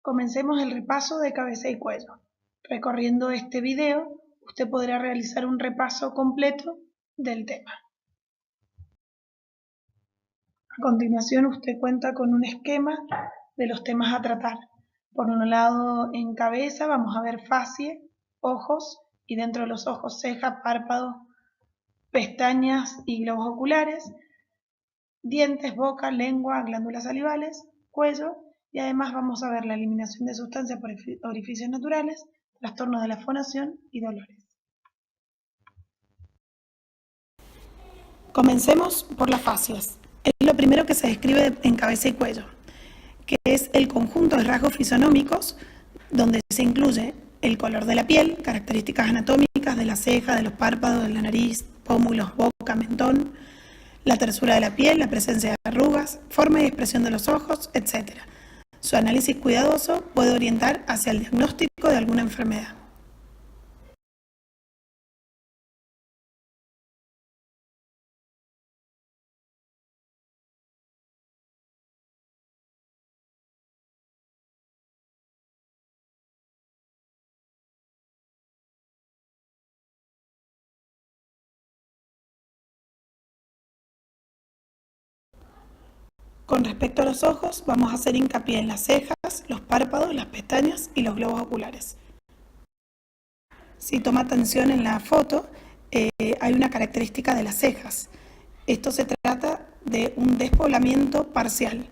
Comencemos el repaso de cabeza y cuello. Recorriendo este video, usted podrá realizar un repaso completo del tema. A continuación, usted cuenta con un esquema de los temas a tratar. Por un lado, en cabeza vamos a ver facie, ojos, y dentro de los ojos ceja, párpados, pestañas y globos oculares, dientes, boca, lengua, glándulas salivales, cuello, y además vamos a ver la eliminación de sustancias por orificios naturales, trastornos de la fonación y dolores. Comencemos por las fascias. Es lo primero que se describe en cabeza y cuello, que es el conjunto de rasgos fisonómicos donde se incluye el color de la piel, características anatómicas de la ceja, de los párpados, de la nariz, pómulos, boca, mentón, la tersura de la piel, la presencia de arrugas, forma y expresión de los ojos, etc. Su análisis cuidadoso puede orientar hacia el diagnóstico de alguna enfermedad. Con respecto a los ojos, vamos a hacer hincapié en las cejas, los párpados, las pestañas y los globos oculares. Si toma atención en la foto, hay una característica de las cejas. Esto se trata de un despoblamiento parcial.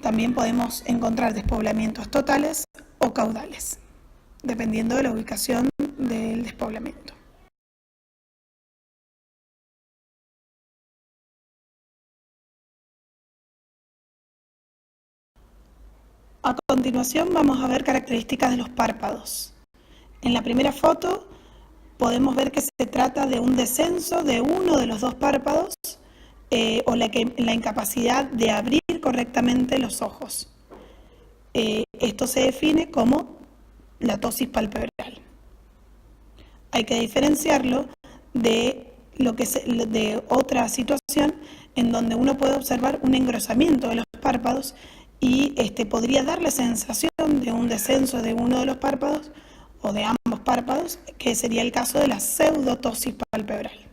También podemos encontrar despoblamientos totales o caudales, dependiendo de la ubicación del despoblamiento. A continuación vamos a ver características de los párpados. En la primera foto podemos ver que se trata de un descenso de uno de los dos párpados o la incapacidad de abrir correctamente los ojos. Esto se define como la ptosis palpebral. Hay que diferenciarlo de otra situación en donde uno puede observar un engrosamiento de los párpados y podría dar la sensación de un descenso de uno de los párpados o de ambos párpados, que sería el caso de la pseudotosis palpebral.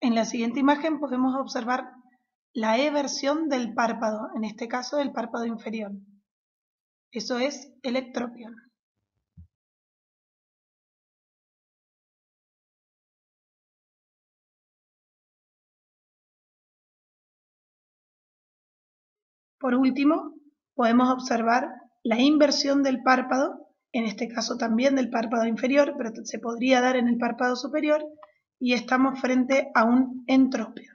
En la siguiente imagen podemos observar la eversión del párpado, en este caso del párpado inferior. Eso es el ectropion. Por último, podemos observar la inversión del párpado, en este caso también del párpado inferior, pero se podría dar en el párpado superior, y estamos frente a un entropio.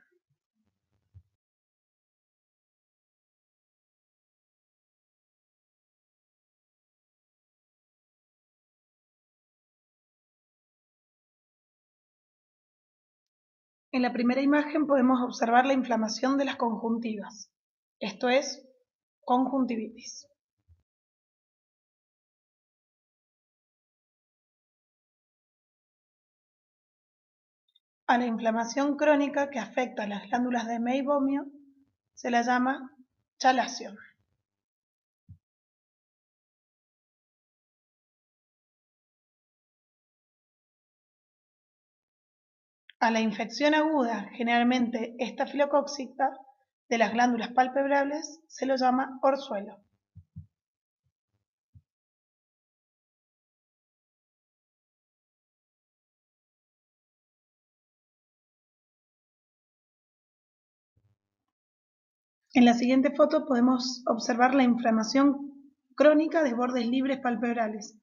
En la primera imagen podemos observar la inflamación de las conjuntivas, esto es conjuntivitis. A la inflamación crónica que afecta a las glándulas de Meibomian se la llama chalación. A la infección aguda, generalmente estafilocócica, de las glándulas palpebrales se lo llama orzuelo. En la siguiente foto podemos observar la inflamación crónica de bordes libres palpebrales.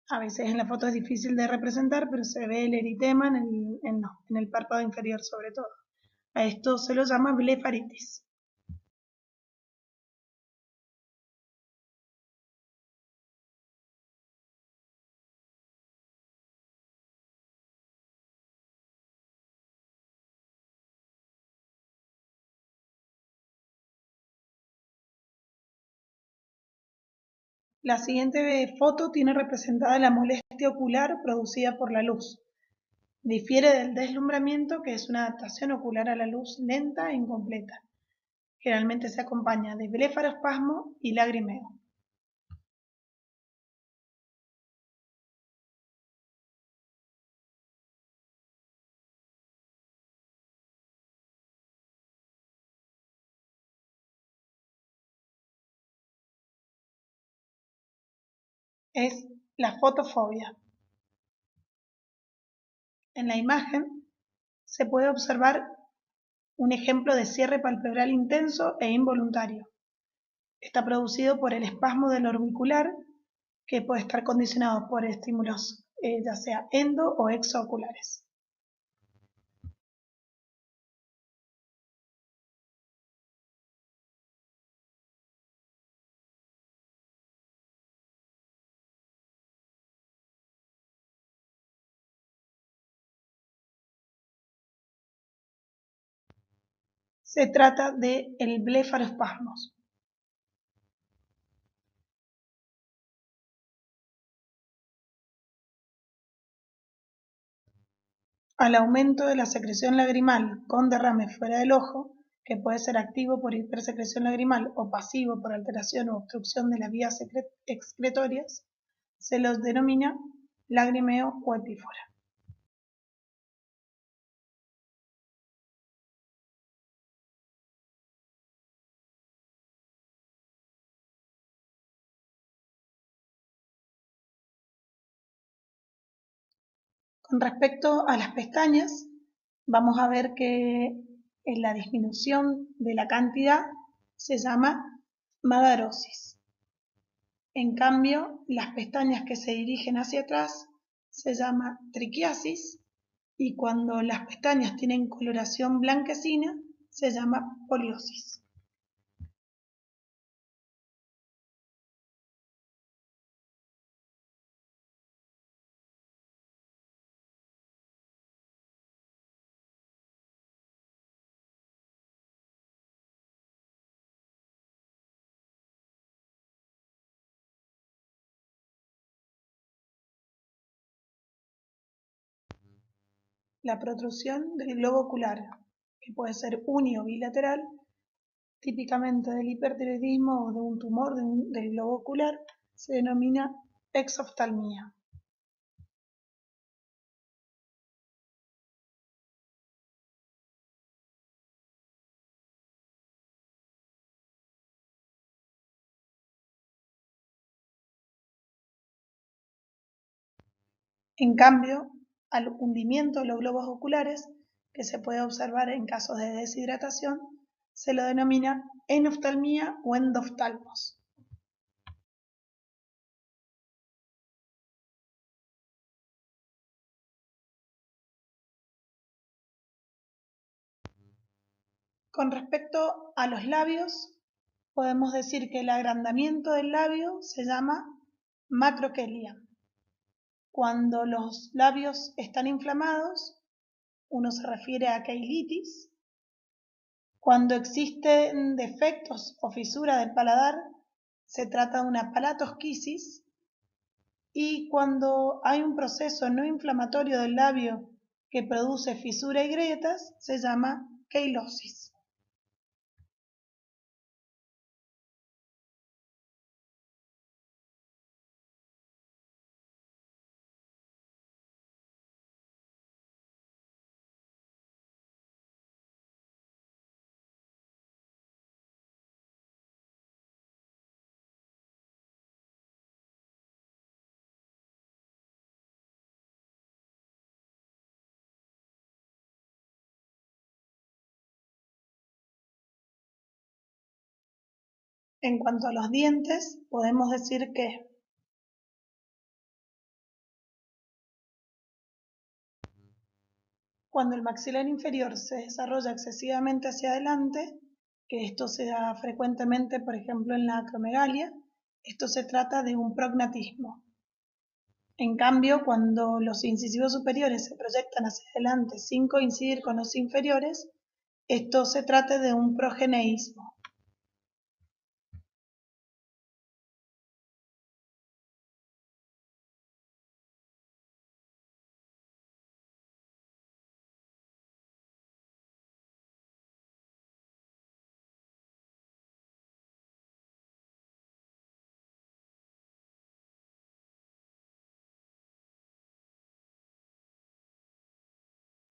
A veces en la foto es difícil de representar, pero se ve el eritema en el párpado inferior sobre todo. A esto se lo llama blefaritis. La siguiente foto tiene representada la molestia ocular producida por la luz. Difiere del deslumbramiento, que es una adaptación ocular a la luz lenta e incompleta. Generalmente se acompaña de blefarospasmo y lagrimeo. Es la fotofobia. En la imagen se puede observar un ejemplo de cierre palpebral intenso e involuntario. Está producido por el espasmo del orbicular, que puede estar condicionado por estímulos ya sea endo o exooculares. Se trata de el blefaroespasmos. Al aumento de la secreción lagrimal con derrame fuera del ojo, que puede ser activo por hipersecreción lagrimal o pasivo por alteración o obstrucción de las vías excretorias, se los denomina lagrimeo o epífora. Con respecto a las pestañas, vamos a ver que en la disminución de la cantidad se llama madarosis. En cambio, las pestañas que se dirigen hacia atrás se llama triquiasis, y cuando las pestañas tienen coloración blanquecina se llama poliosis. La protrusión del globo ocular, que puede ser uni o bilateral, típicamente del hipertiroidismo o de un tumor del globo ocular, se denomina exoftalmía. En cambio, al hundimiento de los globos oculares, que se puede observar en casos de deshidratación, se lo denomina enoftalmía o endoftalmos. Con respecto a los labios, podemos decir que el agrandamiento del labio se llama macroquelia. Cuando los labios están inflamados, uno se refiere a queilitis. Cuando existen defectos o fisura del paladar, se trata de una palatosquisis. Y cuando hay un proceso no inflamatorio del labio que produce fisura y grietas, se llama queilosis. En cuanto a los dientes, podemos decir que cuando el maxilar inferior se desarrolla excesivamente hacia adelante, que esto se da frecuentemente, por ejemplo, en la acromegalia, esto se trata de un prognatismo. En cambio, cuando los incisivos superiores se proyectan hacia adelante sin coincidir con los inferiores, esto se trata de un progeneísmo.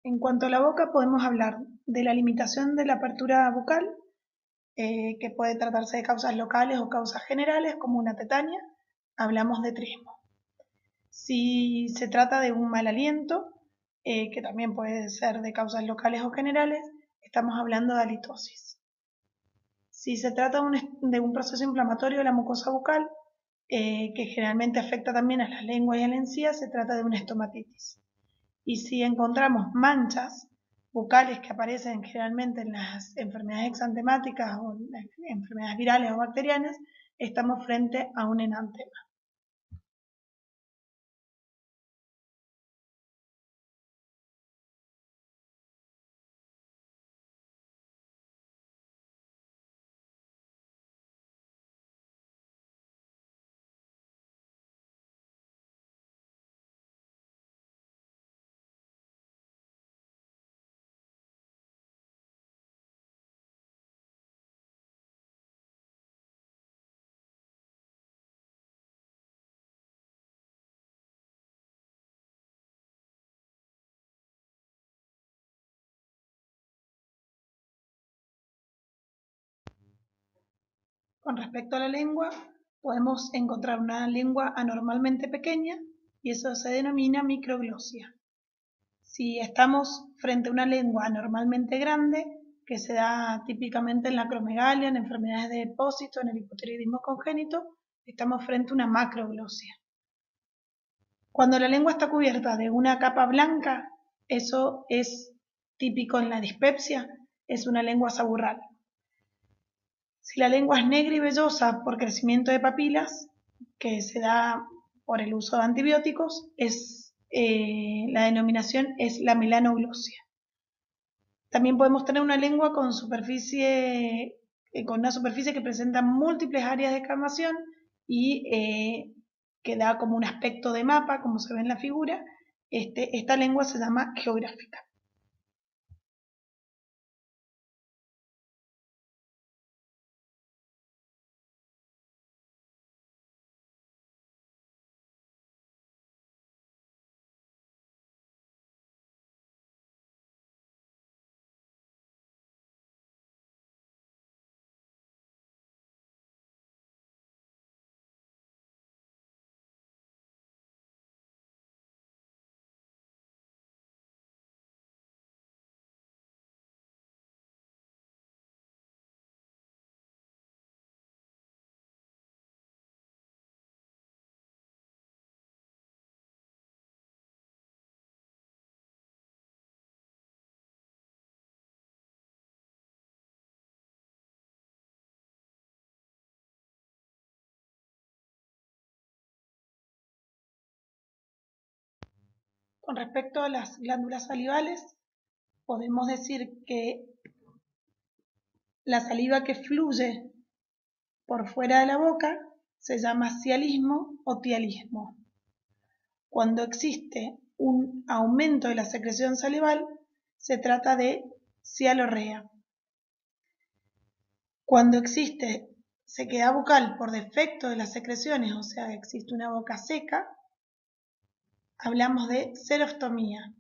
En cuanto a la boca, podemos hablar de la limitación de la apertura bucal, que puede tratarse de causas locales o causas generales, como una tetania. Hablamos de trismo. Si se trata de un mal aliento, que también puede ser de causas locales o generales, estamos hablando de halitosis. Si se trata de un proceso inflamatorio de la mucosa bucal, que generalmente afecta también a las lenguas y a la encía, se trata de una estomatitis. Y si encontramos manchas bucales que aparecen generalmente en las enfermedades exantemáticas o en las enfermedades virales o bacterianas, estamos frente a un enantema. Con respecto a la lengua, podemos encontrar una lengua anormalmente pequeña y eso se denomina microglosia. Si estamos frente a una lengua anormalmente grande, que se da típicamente en la acromegalia, en enfermedades de depósito, en el hipotiroidismo congénito, estamos frente a una macroglosia. Cuando la lengua está cubierta de una capa blanca, eso es típico en la dispepsia, es una lengua saburral. Si la lengua es negra y vellosa por crecimiento de papilas, que se da por el uso de antibióticos, la denominación es la melanoglosia. También podemos tener una lengua con una superficie que presenta múltiples áreas de escamación y que da como un aspecto de mapa, como se ve en la figura. Esta lengua se llama geográfica. Con respecto a las glándulas salivales, podemos decir que la saliva que fluye por fuera de la boca se llama cialismo o tialismo. Cuando existe un aumento de la secreción salival, se trata de cialorrea. Cuando existe sequedad bucal por defecto de las secreciones, o sea, existe una boca seca, hablamos de xerostomía.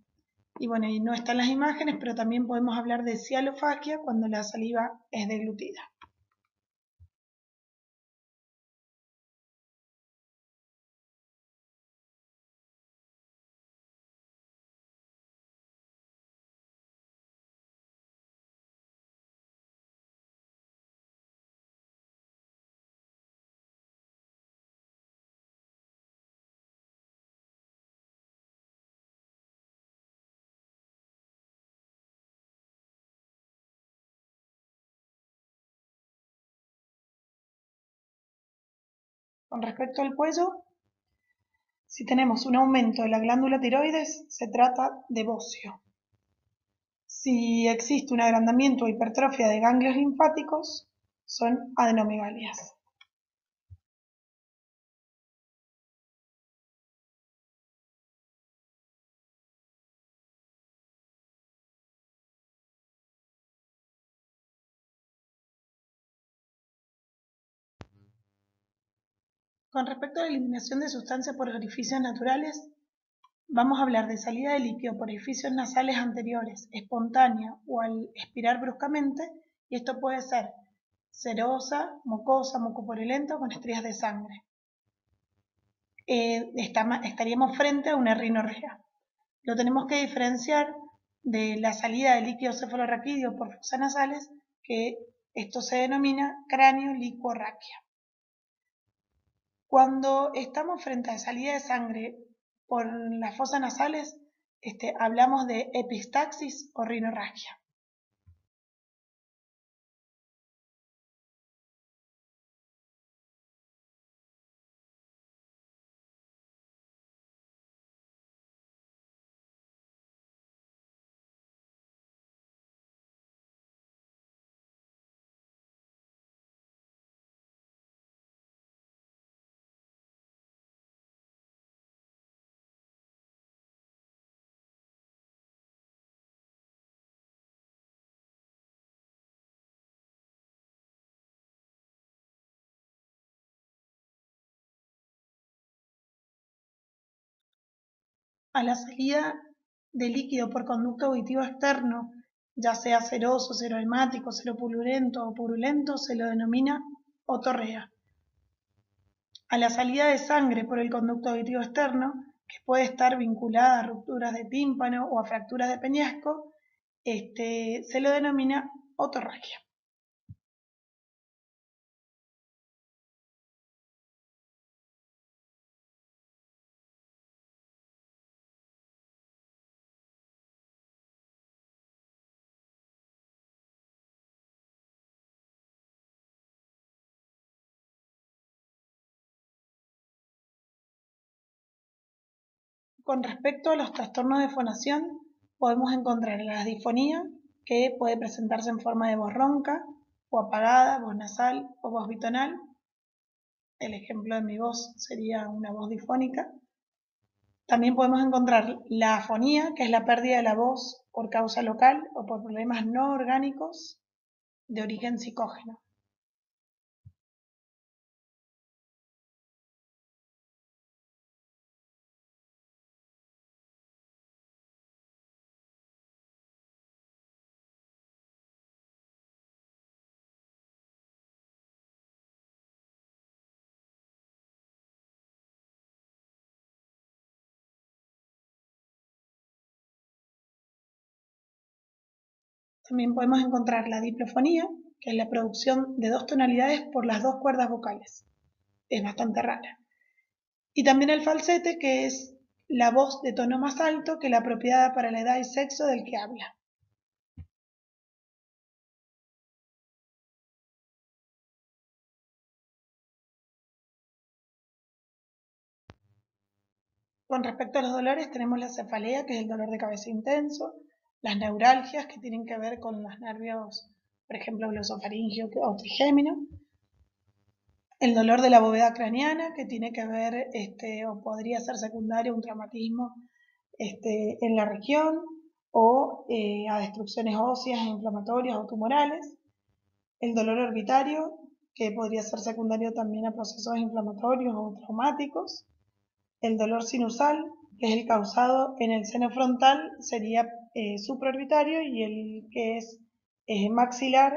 Y bueno, y no están las imágenes, pero también podemos hablar de cialofagia cuando la saliva es deglutida. Con respecto al cuello, si tenemos un aumento de la glándula tiroides, se trata de bocio. Si existe un agrandamiento o hipertrofia de ganglios linfáticos, son adenomegalias. Con respecto a la eliminación de sustancias por orificios naturales, vamos a hablar de salida de líquido por orificios nasales anteriores, espontánea o al expirar bruscamente, y esto puede ser serosa, mucosa, mucopurulenta o con estrías de sangre. Estaríamos frente a una rinorrea. Lo tenemos que diferenciar de la salida de líquido cefalorraquídeo por fosas nasales, que esto se denomina cráneo-licuorraquia. Cuando estamos frente a salida de sangre por las fosas nasales, hablamos de epistaxis o rinorragia. A la salida de líquido por conducto auditivo externo, ya sea seroso, serohemático, seropurulento o purulento, se lo denomina otorrea. A la salida de sangre por el conducto auditivo externo, que puede estar vinculada a rupturas de tímpano o a fracturas de peñasco, se lo denomina otorragia. Con respecto a los trastornos de fonación, podemos encontrar la disfonía, que puede presentarse en forma de voz ronca o apagada, voz nasal o voz bitonal. El ejemplo de mi voz sería una voz difónica. También podemos encontrar la afonía, que es la pérdida de la voz por causa local o por problemas no orgánicos de origen psicógeno. También podemos encontrar la diplofonía, que es la producción de dos tonalidades por las dos cuerdas vocales. Es bastante rara. Y también el falsete, que es la voz de tono más alto que la apropiada para la edad y sexo del que habla. Con respecto a los dolores, tenemos la cefalea, que es el dolor de cabeza intenso, las neuralgias, que tienen que ver con los nervios, por ejemplo, glosofaringio o trigémino, el dolor de la bóveda craneana, que tiene que ver o podría ser secundario a un traumatismo en la región, o a destrucciones óseas, inflamatorias o tumorales, el dolor orbitario, que podría ser secundario también a procesos inflamatorios o traumáticos, el dolor sinusal, que es el causado en el seno frontal, sería supraorbitario, y el que es maxilar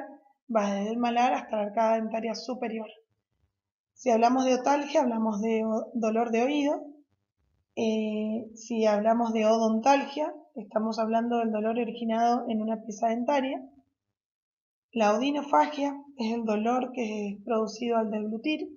va desde el malar hasta la arcada dentaria superior. Si hablamos de otalgia, hablamos de dolor de oído. Si hablamos de odontalgia, estamos hablando del dolor originado en una pieza dentaria. La odinofagia es el dolor que es producido al deglutir.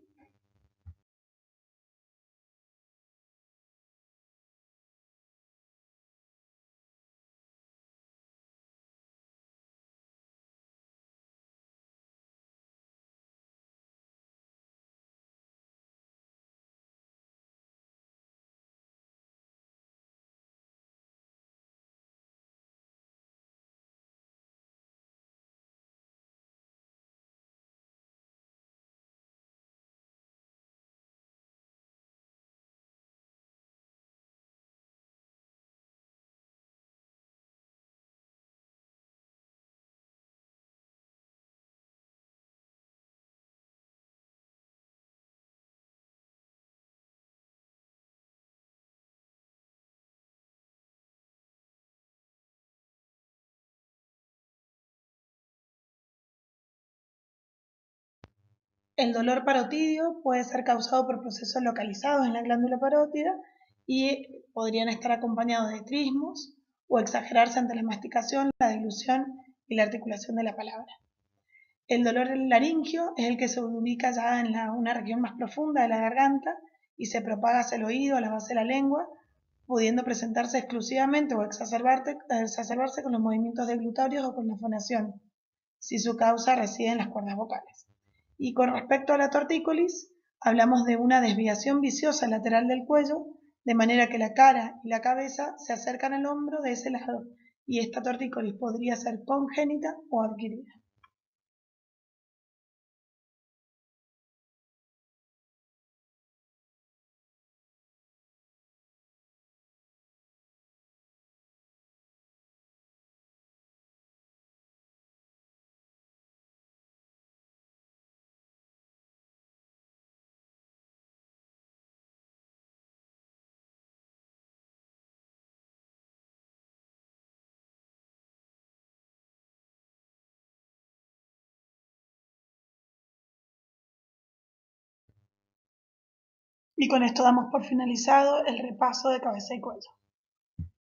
El dolor parotídeo puede ser causado por procesos localizados en la glándula parótida y podrían estar acompañados de trismos o exagerarse ante la masticación, la dilución y la articulación de la palabra. El dolor laringio es el que se ubica ya en una región más profunda de la garganta y se propaga hacia el oído, a la base de la lengua, pudiendo presentarse exclusivamente o exacerbarse con los movimientos deglutorios o con la fonación, si su causa reside en las cuerdas vocales. Y con respecto a la tortícolis, hablamos de una desviación viciosa lateral del cuello, de manera que la cara y la cabeza se acercan al hombro de ese lado, y esta tortícolis podría ser congénita o adquirida. Y con esto damos por finalizado el repaso de cabeza y cuello.